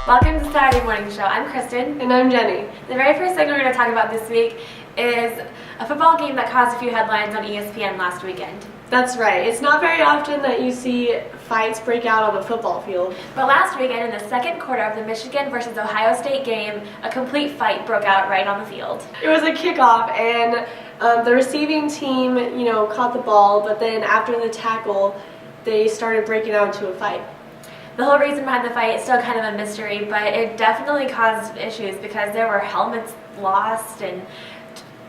Welcome to Saturday Morning Show. I'm Kristen. And I'm Jenny. The very first thing we're going to talk about this week is a football game that caused a few headlines on ESPN last weekend. That's right. It's not very often that you see fights break out on a football field. But last weekend, in the second quarter of the Michigan versus Ohio State game, a complete fight broke out right on the field. It was a kickoff, and the receiving team, caught the ball, but then after the tackle, they started breaking out into a fight. The whole reason behind the fight is still kind of a mystery, but it definitely caused issues because there were helmets lost and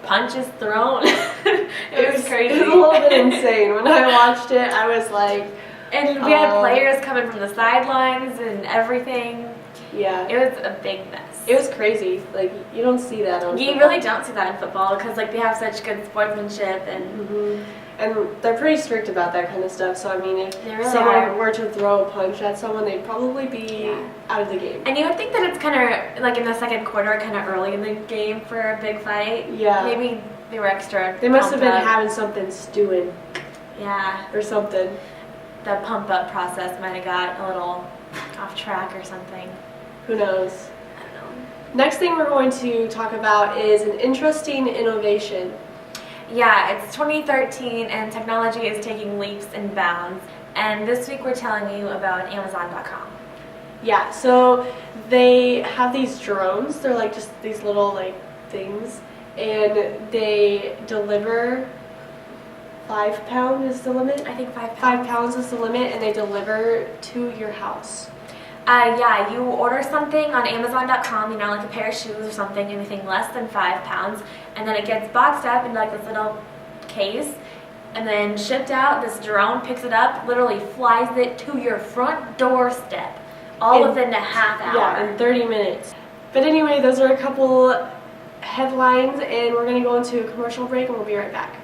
punches thrown. it was crazy. It was a little bit insane. When I watched it, I was like... And we had players coming from the sidelines and everything. Yeah. It was a big mess. It was crazy. Like, you don't see that on You football. really don't see that in football because, they have such good sportsmanship and... And they're pretty strict about that kind of stuff, so I mean, if really someone were to throw a punch at someone, they'd probably be out of the game. And you would think that it's kind of, in the second quarter, kind of early in the game for a big fight. Yeah. Maybe they were extra They must have been pumped up. having something stewing. Yeah. Or something. The pump-up process might have got a little off track or something. Who knows? I don't know. Next thing we're going to talk about is an interesting innovation. Yeah, it's 2013 and technology is taking leaps and bounds. And this week we're telling you about Amazon.com. Yeah, so they have these drones. They're like just these little things, and they deliver 5 pounds is the limit. I think 5 pounds. 5 pounds is the limit, and they deliver to your house. Yeah, you order something on Amazon.com, like a pair of shoes or something, anything less than 5 pounds, and then it gets boxed up in this little case, and then shipped out. This drone picks it up, literally flies it to your front doorstep, all within a half hour. Yeah, in 30 minutes. But anyway, those are a couple headlines, and we're going to go into a commercial break, and we'll be right back.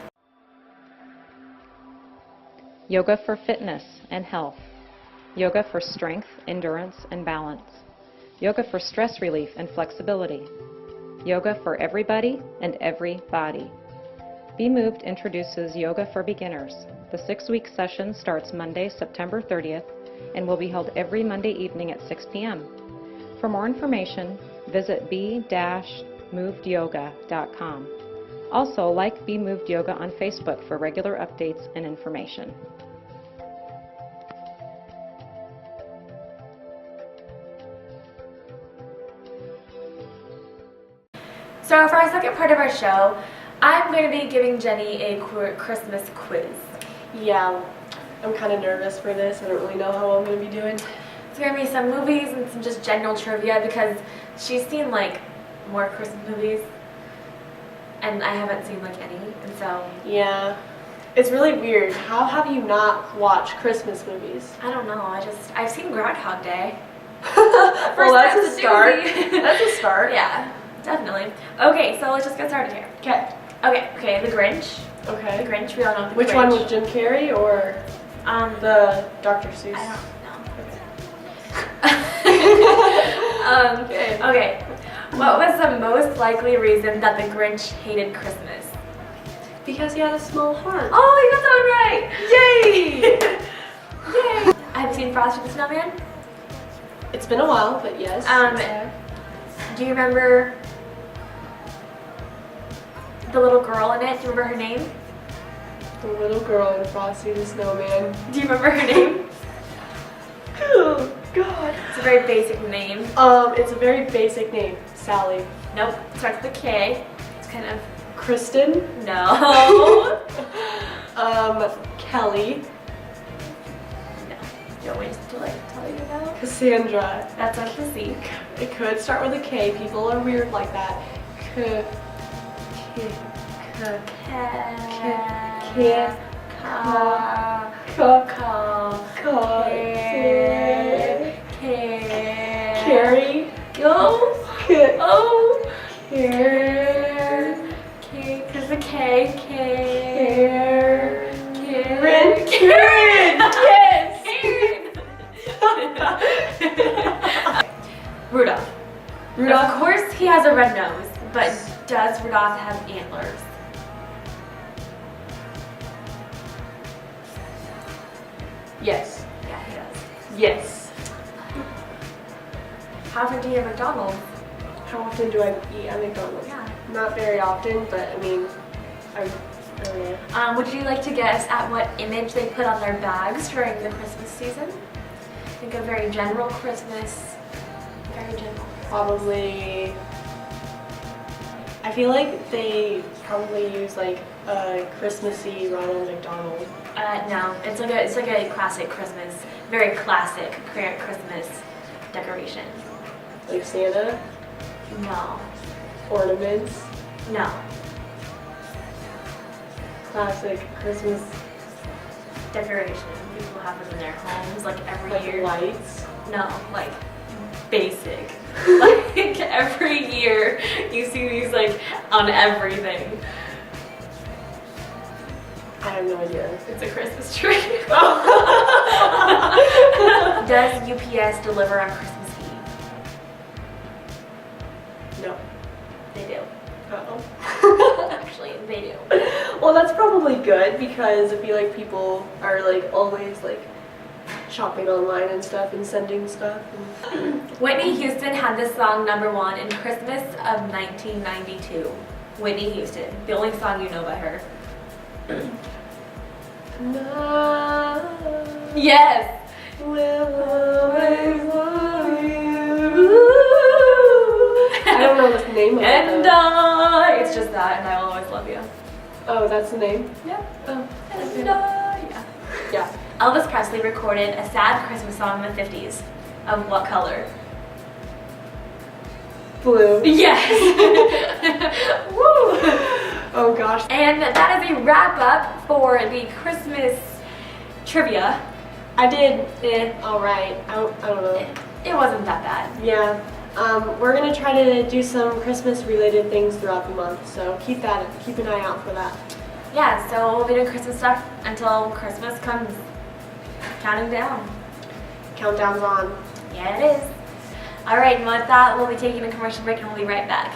Yoga for fitness and health. Yoga for strength, endurance, and balance. Yoga for stress relief and flexibility. Yoga for everybody and every body. Be Moved introduces Yoga for Beginners. The 6-week session starts Monday, September 30th, and will be held every Monday evening at 6 p.m. For more information, visit be-movedyoga.com. Also, like Be Moved Yoga on Facebook for regular updates and information. So for our second part of our show, I'm going to be giving Jenny a Christmas quiz. Yeah, I'm kind of nervous for this. I don't really know how I'm going to be doing. It's going to be some movies and some just general trivia because she's seen more Christmas movies and I haven't seen any, and so... Yeah. It's really weird. How have you not watched Christmas movies? I don't know, I've seen Groundhog Day. Well, that's a start. That's a start. Yeah, definitely. Okay, so let's just get started here. Okay, The Grinch. Okay. The Grinch, we all know The Which Grinch. one was Jim Carrey or the Dr. Seuss? I don't know. Okay. Okay. What was the most likely reason that the Grinch hated Christmas? Because he had a small heart. Oh, you got that one right! Yay! Yay! Have you seen Frosty the Snowman? It's been a while, but yes. Do you remember the little girl in it? Do you remember her name? The little girl in Frosty the Snowman. Do you remember her name? Oh, God. It's a very basic name. It's a very basic name. Sally. Nope. It starts with a K. It's kind of... Kristen. No. Kelly. No. Do you want me to tell you now? Cassandra. That's a C. It could start with a K. People are weird like that. Carrie. There's a K. Karen. Yes. Rudolph. Of course he has a red nose, but does Rudolph have antlers? Yes. Yeah, he does. Yes. How often do you eat at McDonald's? How often do I eat at McDonald's? Yeah. Not very often, but I mean, I don't know. Would you like to guess at what image they put on their bags during the Christmas season? Think of very general Christmas. Very general. Probably, I feel like they probably use like a Christmassy Ronald McDonald. No, it's like a classic Christmas, very classic Christmas decoration. Like Santa, No, ornaments, no. classic Christmas, Decoration. People have them in their homes like every like year. lights. No, like basic. Like every year you see these like on everything. I have no idea. It's a Christmas tree. Does UPS deliver on Christmas Eve? No. They do. Uh-oh. Actually, they do. Well, that's probably good because I feel like people are like always like shopping online and stuff and sending stuff. And Whitney Houston had this song #1 in Christmas of 1992. Whitney Houston, the only song you know by her. No. Yes. Will always love you. I don't know the name of it. And though. it's just that, and I will always love you. Oh, that's the name? Yeah. Oh. And yeah. Yeah. Elvis Presley recorded a sad Christmas song in the 50s. Of what color? Blue. Yes. Woo. Oh gosh. And that is a wrap up for the Christmas trivia. I did alright. I don't know. It wasn't that bad. Yeah. We're gonna try to do some Christmas related things throughout the month, so keep an eye out for that. Yeah, so we'll be doing Christmas stuff until Christmas comes. Counting down. Countdown's on. Yeah, it is. All right, and with that, we'll be taking a commercial break and we'll be right back.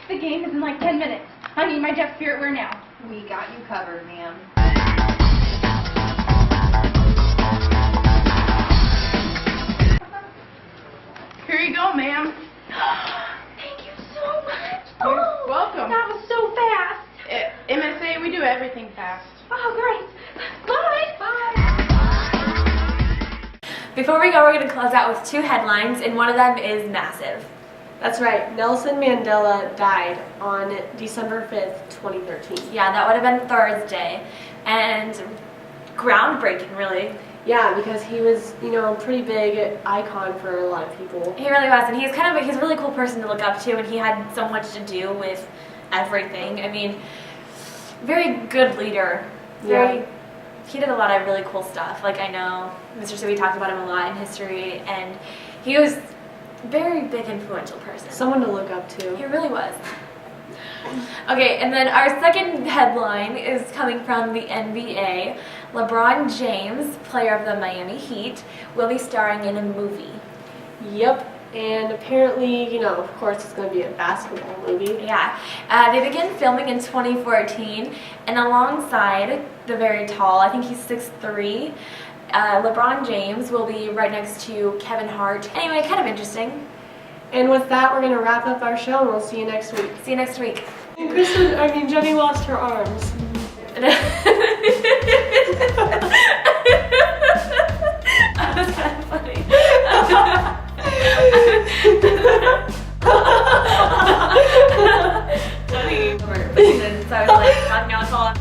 The game is in like 10 minutes. I need my Jeff Spirit wear now. We got you covered, ma'am. Here you go, ma'am. Thank you so much. You're welcome. That was so fast. MSA, we do everything fast. Oh, great. Bye. Before we go, we're going to close out with 2 headlines, and one of them is massive. That's right. Nelson Mandela died on December 5th, 2013. Yeah, that would have been Thursday, and groundbreaking, really. Yeah, because he was, a pretty big icon for a lot of people. He really was, and he's a really cool person to look up to, and he had so much to do with everything. I mean, very good leader. He did a lot of really cool stuff. Like, I know Mr. Suey talked about him a lot in history, and he was a very big, influential person. Someone to look up to. He really was. Okay, and then our second headline is coming from the NBA. LeBron James, player of the Miami Heat, will be starring in a movie. Yep, and apparently, of course it's going to be a basketball movie. Yeah, they began filming in 2014, and alongside the very tall, I think he's 6'3", LeBron James will be right next to Kevin Hart. Anyway, kind of interesting. And with that, we're going to wrap up our show, and we'll see you next week. See you next week. Jenny lost her arms. That was kind of funny. Jenny. So I was like, now it's all